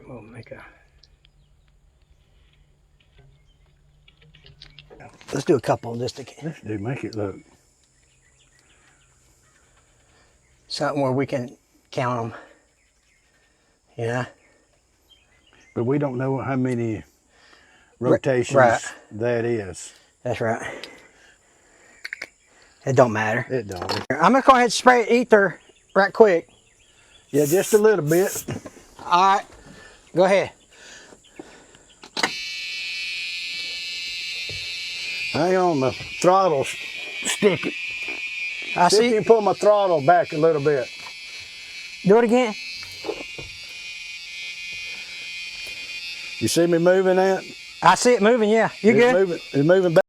we'll make a. Let's do a couple just to Let's do, make it look. something where we can count them. Yeah. But we don't know how many rotations Right. that is. That's right. It don't matter. It don't. I'm gonna go ahead and spray ether right quick. Yeah, just a little bit. All right, go ahead. Hang on, the throttle's sticky. I See if you see. can pull my throttle back a little bit. Do it again. You see me moving that? I see it moving. Yeah, you're good. It's moving back.